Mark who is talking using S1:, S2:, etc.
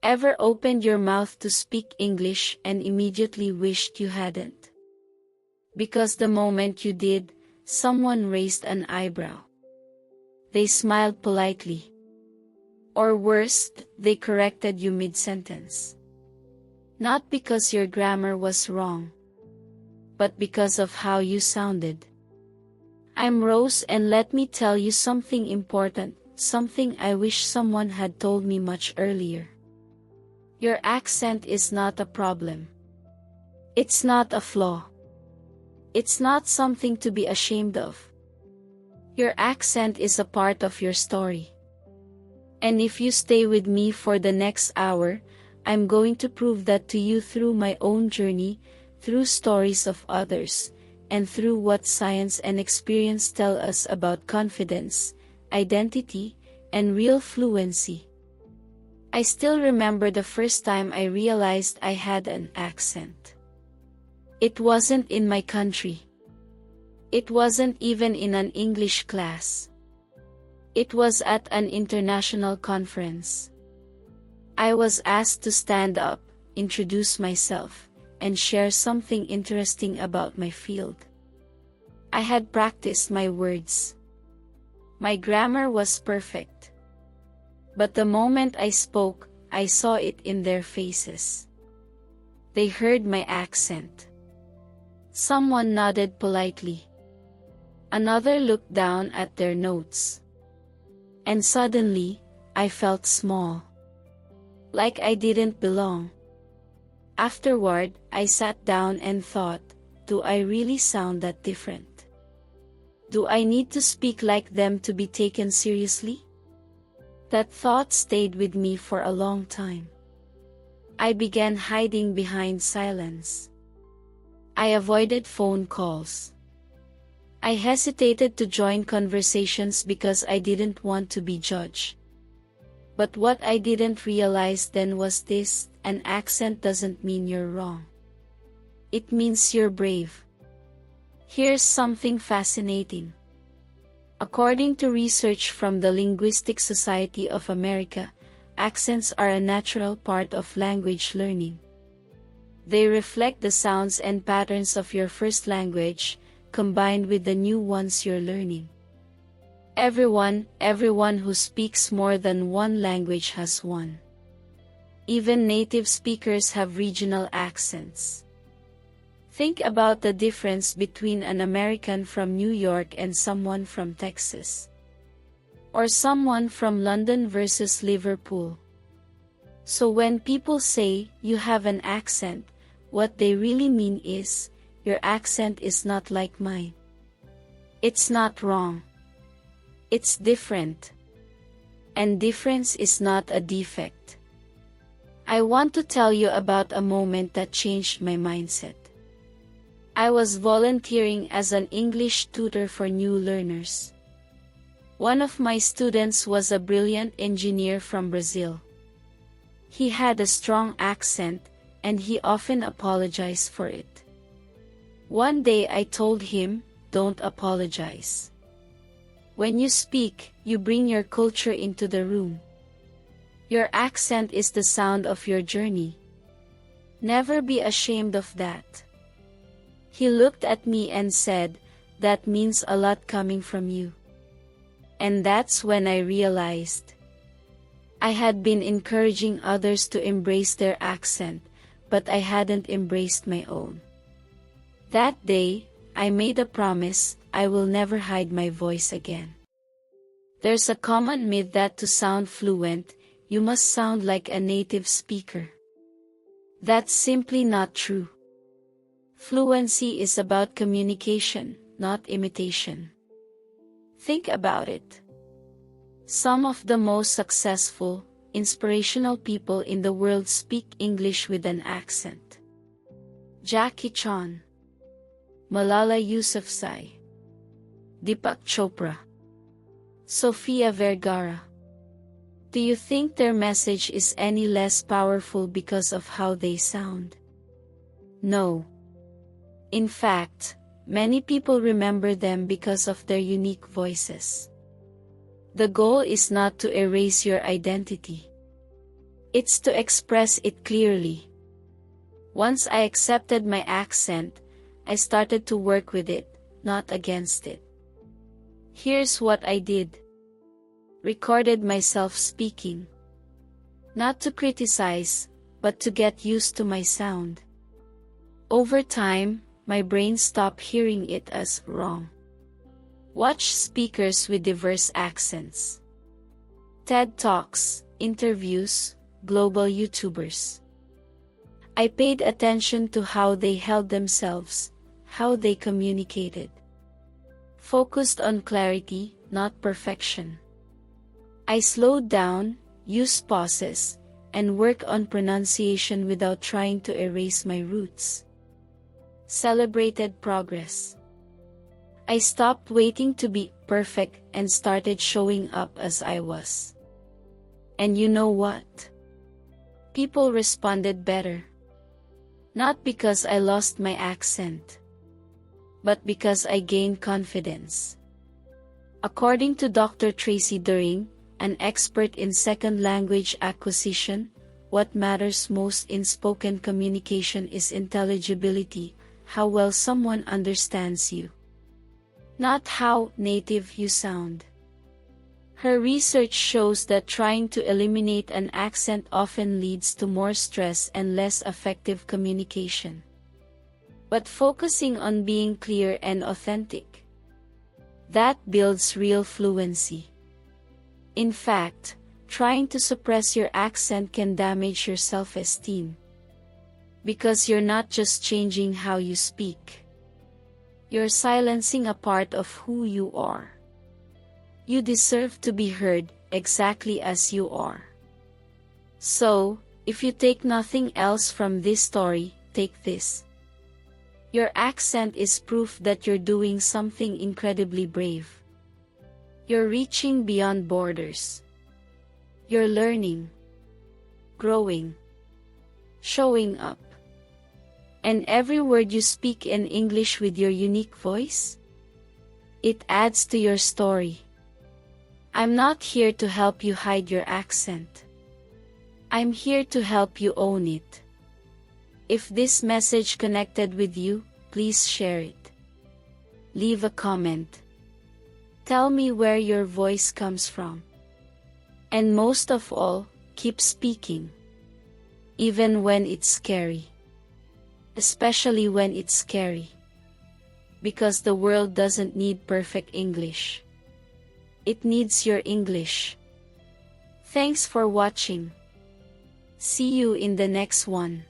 S1: Ever opened your mouth to speak English and immediately wished you hadn't? Because the moment you did, someone raised an eyebrow. They smiled politely. Or worse, they corrected you mid-sentence. Not because your grammar was wrong, but because of how you sounded. I'm Rose, and let me tell you something important, something I wish someone had told me much earlier. Your accent is not a problem. It's not a flaw. It's not something to be ashamed of. Your accent is a part of your story. And if you stay with me for the next hour, I'm going to prove that to you through my own journey, through stories of others, and through what science and experience tell us about confidence, identity, and real fluency. I still remember the first time I realized I had an accent. It wasn't in my country. It wasn't even in an English class. It was at an international conference. I was asked to stand up, introduce myself, and share something interesting about my field. I had practiced my words. My grammar was perfect. But the moment I spoke, I saw it in their faces. They heard my accent. Someone nodded politely. Another looked down at their notes. And suddenly, I felt small. Like I didn't belong. Afterward, I sat down and thought, do I really sound that different? Do I need to speak like them to be taken seriously? That thought stayed with me for a long time. I began hiding behind silence. I avoided phone calls. I hesitated to join conversations because I didn't want to be judged. But what I didn't realize then was this: an accent doesn't mean you're wrong. It means you're brave. Here's something fascinating. According to research from the Linguistic Society of America, accents are a natural part of language learning. They reflect the sounds and patterns of your first language, combined with the new ones you're learning. Everyone who speaks more than one language has one. Even native speakers have regional accents. Think about the difference between an American from New York and someone from Texas. Or someone from London versus Liverpool. So when people say, you have an accent, what they really mean is, your accent is not like mine. It's not wrong. It's different. And difference is not a defect. I want to tell you about a moment that changed my mindset. I was volunteering as an English tutor for new learners. One of my students was a brilliant engineer from Brazil. He had a strong accent, and he often apologized for it. One day I told him, don't apologize. When you speak, you bring your culture into the room. Your accent is the sound of your journey. Never be ashamed of that. He looked at me and said, that means a lot coming from you. And that's when I realized. I had been encouraging others to embrace their accent, but I hadn't embraced my own. That day, I made a promise: I will never hide my voice again. There's a common myth that to sound fluent, you must sound like a native speaker. That's simply not true. Fluency is about communication, not imitation. Think about it. Some of the most successful, inspirational people in the world speak English with an accent. Jackie Chan, Malala Yousafzai, Deepak Chopra, Sofia Vergara. Do you think their message is any less powerful because of how they sound? No. In fact, many people remember them because of their unique voices. The goal is not to erase your identity. It's to express it clearly. Once I accepted my accent, I started to work with it, not against it. Here's what I did. Recorded myself speaking. Not to criticize, but to get used to my sound. Over time, my brain stopped hearing it as wrong. Watch speakers with diverse accents. TED Talks, interviews, global YouTubers. I paid attention to how they held themselves, how they communicated. Focused on clarity, not perfection. I slowed down, used pauses, and worked on pronunciation without trying to erase my roots. Celebrated progress. I stopped waiting to be perfect and started showing up as I was. And you know what? People responded better. Not because I lost my accent, but because I gained confidence. According to Dr. Tracy During, an expert in second language acquisition, what matters most in spoken communication is intelligibility, how well someone understands you, not how native you sound. Her research shows that trying to eliminate an accent often leads to more stress and less effective communication. But focusing on being clear and authentic, that builds real fluency. In fact, trying to suppress your accent can damage your self-esteem. Because you're not just changing how you speak. You're silencing a part of who you are. You deserve to be heard exactly as you are. So, if you take nothing else from this story, take this. Your accent is proof that you're doing something incredibly brave. You're reaching beyond borders. You're learning, growing, showing up. And every word you speak in English with your unique voice, it adds to your story. I'm not here to help you hide your accent. I'm here to help you own it. If this message connected with you, please share it. Leave a comment. Tell me where your voice comes from. And most of all, keep speaking. Even when it's scary. Especially when it's scary. Because the world doesn't need perfect English. It needs your English. Thanks for watching. See you in the next one.